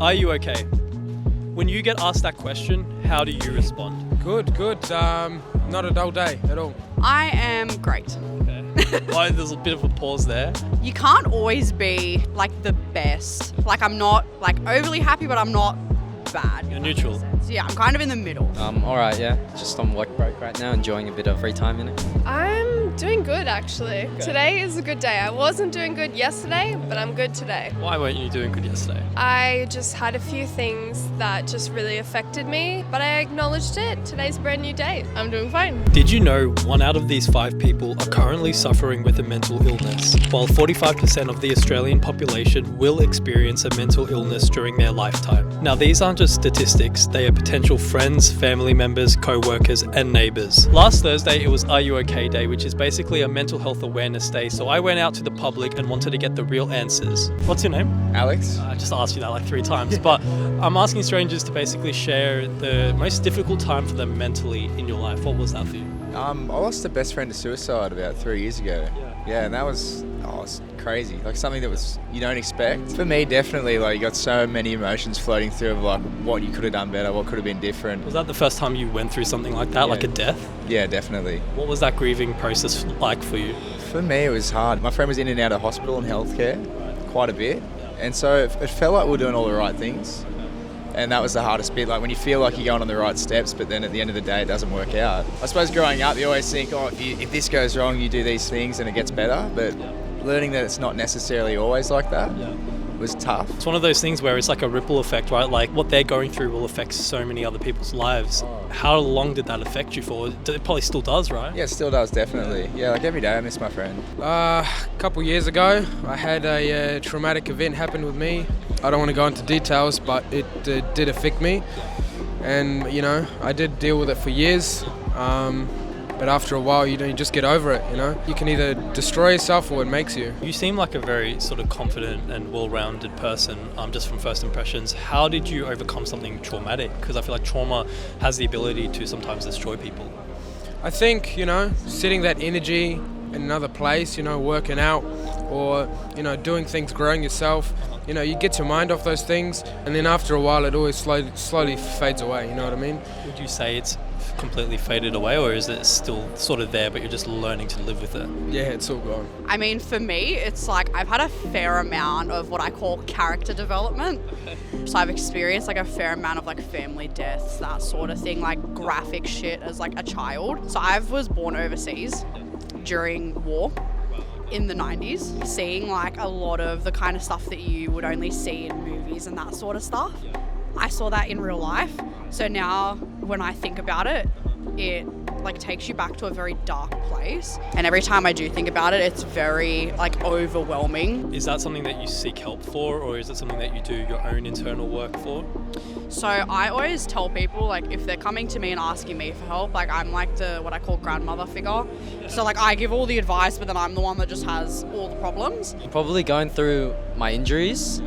Are you okay? When you get asked that question, how do you respond? Good. Not a dull day at all. I am great. Why there's a bit of a pause there. You can't always be like the best. Like I'm not like overly happy, but I'm not bad. You're neutral. Yeah, I'm kind of in the middle. Alright, yeah. Just on work break right now, enjoying a bit of free time, I'm doing good actually. Today is a good day. I wasn't doing good yesterday, but I'm good today. Why weren't you doing good yesterday? I just had a few things that just really affected me, but I acknowledged it. Today's a brand new day. I'm doing fine. Did you know 1 out of these 5 people are currently suffering with a mental illness, while 45% of the Australian population will experience a mental illness during their lifetime? Now, these aren't just statistics, they are potential friends, family members, co-workers, and neighbours. Last Thursday, it was Are You OK Day, which is basically a mental health awareness day, so I went out to the public and wanted to get the real answers. What's your name? Alex? I just asked you that like 3 times, but I'm asking strangers to basically share the most difficult time for them mentally in your life. What was that for you? I lost a best friend to suicide about 3 years ago. Yeah, and that was it's crazy. Like something that was you don't expect. For me, definitely, like you got so many emotions floating through of like what you could have done better, what could have been different. Was that the first time you went through something like that, like a death? Yeah, definitely. What was that grieving process like for you? For me, it was hard. My friend was in and out of hospital and healthcare quite a bit, and so it felt like we were doing all the right things. And that was the hardest bit, like when you feel like you're going on the right steps, but then at the end of the day, it doesn't work out. I suppose growing up, you always think, if this goes wrong, you do these things and it gets better. But learning that it's not necessarily always like that was tough. It's one of those things where it's like a ripple effect, right? Like what they're going through will affect so many other people's lives. How long did that affect you for? It probably still does, right? Yeah, it still does, definitely. Yeah, like every day I miss my friend. A couple years ago, I had a traumatic event happen with me. I don't want to go into details, but it did affect me. And, I did deal with it for years. But after a while, you just get over it, You can either destroy yourself or it makes you. You seem like a very sort of confident and well-rounded person, just from first impressions. How did you overcome something traumatic? Because I feel like trauma has the ability to sometimes destroy people. I think, setting that energy in another place, working out or, doing things, growing yourself, you get your mind off those things, and then after a while it always slowly fades away, you know what I mean? Would you say it's completely faded away, or is it still sort of there but you're just learning to live with it? Yeah, it's all gone. I mean, for me, it's like I've had a fair amount of what I call character development. So I've experienced like a fair amount of like family deaths, that sort of thing, like graphic shit as like a child. So I was born overseas during war in the 90s, seeing like a lot of the kind of stuff that you would only see in movies and that sort of stuff. I saw that in real life. So now when I think about it, it like takes you back to a very dark place. And every time I do think about it, it's very like overwhelming. Is that something that you seek help for, or is it something that you do your own internal work for? So I always tell people, like, if they're coming to me and asking me for help, like I'm like the what I call grandmother figure. So like I give all the advice, but then I'm the one that just has all the problems. Probably going through my injuries,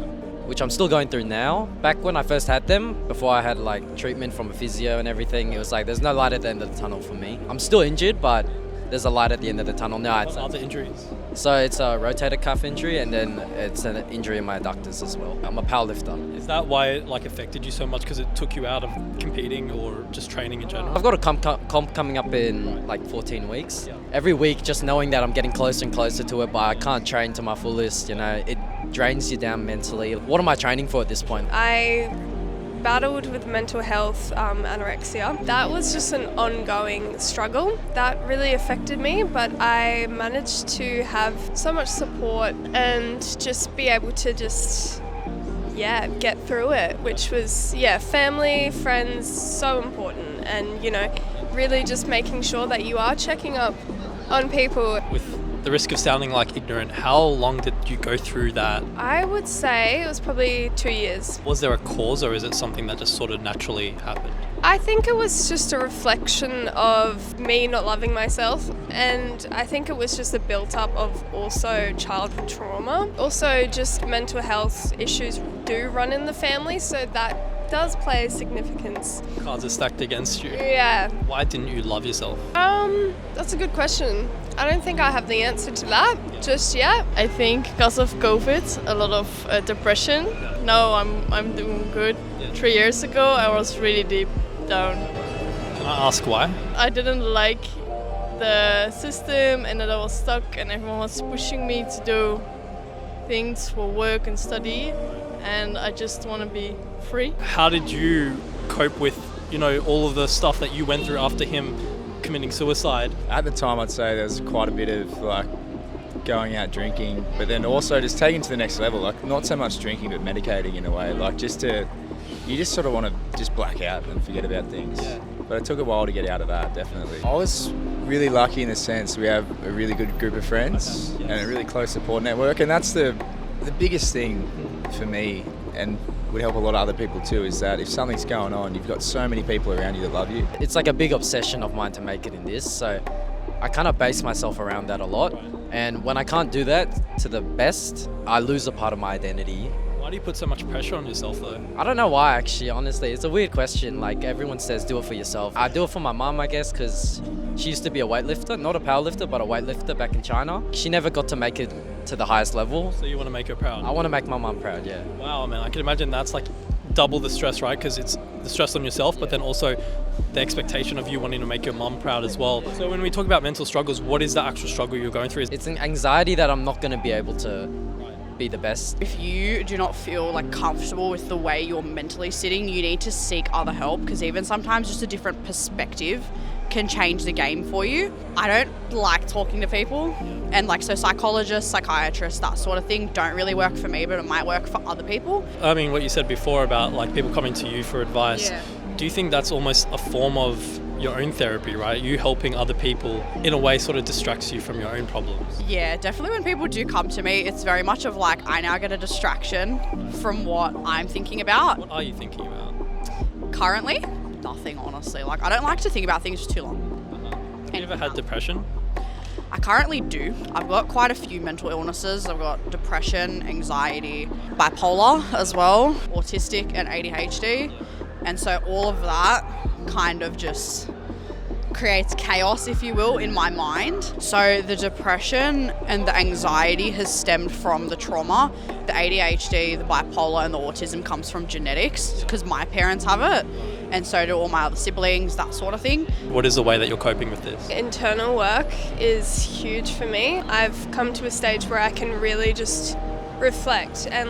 which I'm still going through now. Back when I first had them, before I had like treatment from a physio and everything, it was like there's no light at the end of the tunnel for me. I'm still injured, but there's a light at the end of the tunnel now. What are the injuries? So it's a rotator cuff injury, and then it's an injury in my adductors as well. I'm a powerlifter. Is that why it like affected you so much, because it took you out of competing or just training in general? I've got a comp coming up in like 14 weeks. Every week, just knowing that I'm getting closer and closer to it, but I can't train to my fullest, it drains you down mentally. What am I training for at this point? I battled with mental health, anorexia. That was just an ongoing struggle that really affected me, but I managed to have so much support and just be able to get through it, which was, family, friends, so important. And, really just making sure that you are checking up on people. With the risk of sounding like ignorant, how long did you go through that? I would say it was probably 2 years. Was there a cause, or is it something that just sort of naturally happened? I think it was just a reflection of me not loving myself, and I think it was just a built-up of also childhood trauma. Also just mental health issues do run in the family, so that does play significance. Cards are stacked against you. Yeah. Why didn't you love yourself? That's a good question. I don't think I have the answer to that just yet. I think because of COVID, a lot of depression. Now I'm doing good. 3 years ago, I was really deep down. Can I ask why? I didn't like the system and that I was stuck and everyone was pushing me to do things for work and study, and I just want to be free. How did you cope with, all of the stuff that you went through after him committing suicide? At the time, I'd say there was quite a bit of like going out drinking, but then also just taking it to the next level. Like not so much drinking, but medicating in a way. Like you just sort of want to just black out and forget about things. Yeah. But it took a while to get out of that, definitely. I was really lucky in the sense we have a really good group of friends and a really close support network, and that's the biggest thing for me, and would help a lot of other people too, is that if something's going on, you've got so many people around you that love you. It's like a big obsession of mine to make it in this, so I kind of base myself around that a lot. And when I can't do that to the best, I lose a part of my identity. Why do you put so much pressure on yourself though? I don't know why, actually, honestly. It's a weird question. Like, everyone says do it for yourself. I do it for my mum, I guess, because she used to be a weightlifter. Not a powerlifter, but a weightlifter back in China. She never got to make it to the highest level. So you want to make her proud? I want to make my mum proud, yeah. Wow, man, I can imagine that's like double the stress, right? Because it's the stress on yourself, but then also the expectation of you wanting to make your mum proud as well. So when we talk about mental struggles, what is the actual struggle you're going through? It's an anxiety that I'm not going to be able to be the best. If you do not feel like comfortable with the way you're mentally sitting, you need to seek other help, because even sometimes just a different perspective can change the game for you. I don't like talking to people, and so psychologists, psychiatrists, that sort of thing don't really work for me, but it might work for other people. I mean, what you said before about like people coming to you for advice, do you think that's almost a form of your own therapy, right? You helping other people in a way sort of distracts you from your own problems. Yeah, definitely when people do come to me, it's very much of like, I now get a distraction from what I'm thinking about. What are you thinking about? Currently, nothing, honestly. Like, I don't like to think about things for too long. Have you ever had depression? I currently do. I've got quite a few mental illnesses. I've got depression, anxiety, bipolar as well, autistic and ADHD. And so all of that kind of just creates chaos, if you will, in my mind. So the depression and the anxiety has stemmed from the trauma. The ADHD, the bipolar and the autism comes from genetics, because my parents have it, and so do all my other siblings, that sort of thing. What is the way that you're coping with this? Internal work is huge for me. I've come to a stage where I can really just reflect and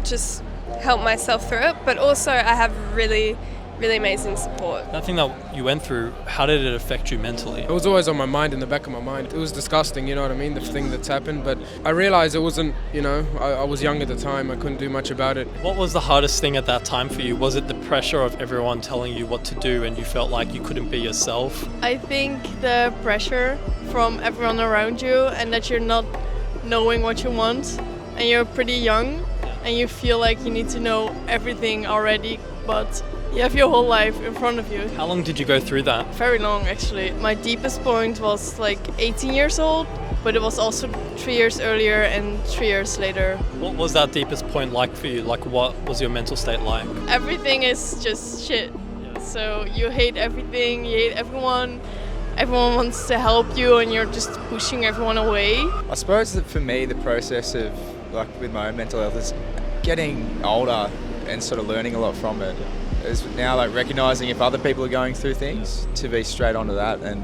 just help myself through it, but also I have really amazing support. That thing that you went through, how did it affect you mentally? It was always on my mind, in the back of my mind. It was disgusting, you know what I mean, the thing that's happened, but I realised it wasn't, I was young at the time, I couldn't do much about it. What was the hardest thing at that time for you? Was it the pressure of everyone telling you what to do and you felt like you couldn't be yourself? I think the pressure from everyone around you, and that you're not knowing what you want, and you're pretty young, and you feel like you need to know everything already, but you have your whole life in front of you. How long did you go through that? Very long, actually. My deepest point was 18 years old, but it was also 3 years earlier and 3 years later. What was that deepest point like for you? Like, what was your mental state like? Everything is just shit. So you hate everything, you hate everyone. Everyone wants to help you and you're just pushing everyone away. I suppose that for me, the process of with my own mental health is getting older and sort of learning a lot from it. Is now recognising if other people are going through things, to be straight onto that and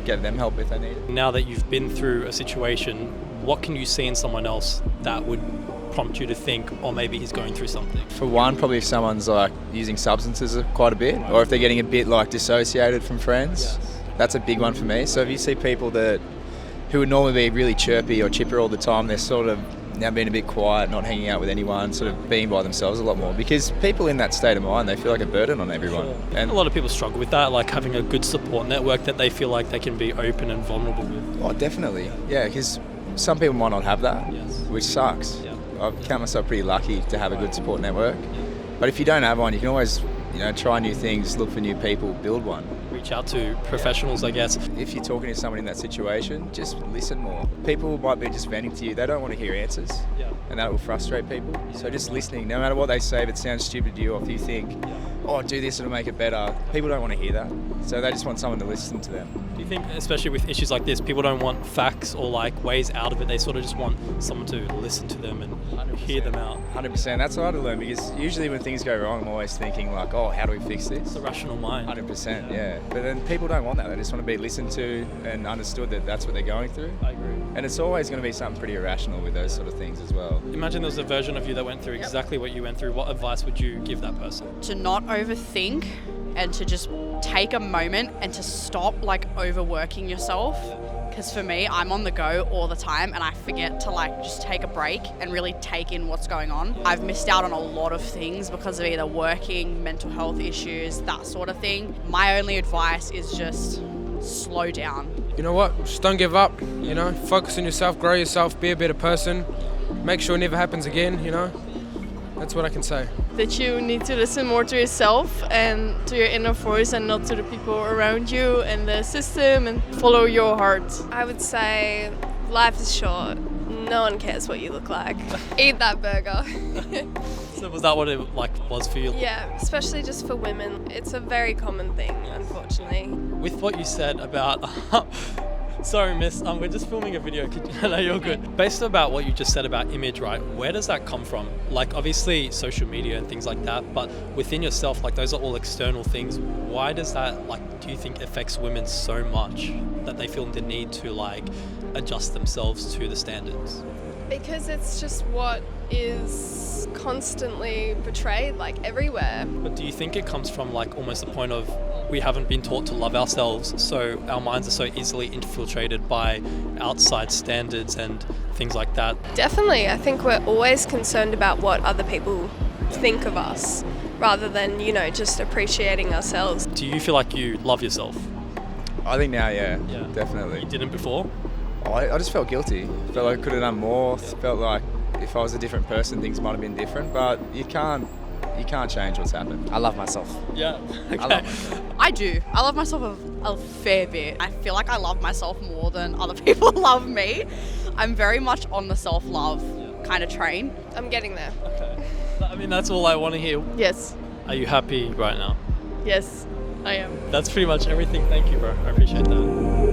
get them help if they need it. Now that you've been through a situation, what can you see in someone else that would prompt you to think, or maybe he's going through something? For one, probably if someone's using substances quite a bit, or if they're getting a bit dissociated from friends, that's a big one for me. So if you see people who would normally be really chirpy or chipper all the time, they're sort of now being a bit quiet, not hanging out with anyone, sort of being by themselves a lot more, because people in that state of mind, they feel like a burden on everyone. Sure. And a lot of people struggle with that, like having a good support network that they feel like they can be open and vulnerable with. Oh, definitely. Yeah, because some people might not have that, which sucks. Yeah. I count myself pretty lucky to have a good support network. But if you don't have one, you can always, try new things, look for new people, build one. Reach out to professionals, I guess. If you're talking to someone in that situation, just listen more. more. People might be just venting to you. They don't want to hear answers. Yeah. And that will frustrate people. So just listening, no matter what they say, if it sounds stupid to you, or if you think, oh, do this, it'll make it better, people don't want to hear that. So they just want someone to listen to them. Do you think, especially with issues like this, people don't want facts or like ways out of it? They sort of just want someone to listen to them and 100%. hear them out. 100%. That's what I had to learn, because usually when things go wrong, I'm always thinking like, oh, how do we fix It's this? the rational mind. 100%, yeah. But then people don't want that. They just want to be listened to and understood that that's what they're going through. I agree. And it's always going to be something pretty irrational with those sort of things as well. Imagine there was a version of you that went through exactly what you went through. What advice would you give that person? To not overthink and to just take a moment and to stop like overworking yourself. Because for me, I'm on the go all the time and I forget to like just take a break and really take in what's going on. I've missed out on a lot of things because of either working, mental health issues, that sort of thing. My only advice is just slow down. You know what? Just don't give up. You know, focus on yourself, grow yourself, be a better person. Make sure it never happens again. You know, that's what I can say. That you need to listen more to yourself and to your inner voice and not to the people around you and the system, and follow your heart. I would say life is short. No one cares what you look like. Eat that burger. So was that what it like was for you? Yeah, especially just for women. It's a very common thing, unfortunately. With what you said about sorry miss, we're just filming a video. No, you're good. Based about what you just said about image, right, where does that come from? Like obviously social media and things like that, but within yourself, like those are all external things. Why does that, like, do you think affects women so much that they feel the need to like adjust themselves to the standards? Because it's just what is constantly portrayed, like everywhere. But do you think it comes from like almost a point of we haven't been taught to love ourselves, so our minds are so easily infiltrated by outside standards and things like that? Definitely. I think we're always concerned about what other people think of us rather than, you know, just appreciating ourselves. Do you feel like you love yourself? I think now, yeah, Yeah. definitely. You didn't before? I just felt guilty. Felt like I could have done more. Felt like if I was a different person, things might have been different. But you can't change what's happened. I love myself. Yeah. I love myself. I do. I love myself a fair bit. I feel like I love myself more than other people love me. I'm very much on the self-love kind of train. I'm getting there. Okay. I mean, that's all I want to hear. Yes, Are you happy right now? yes, I am. That's pretty much everything. Thank you, bro. I appreciate that.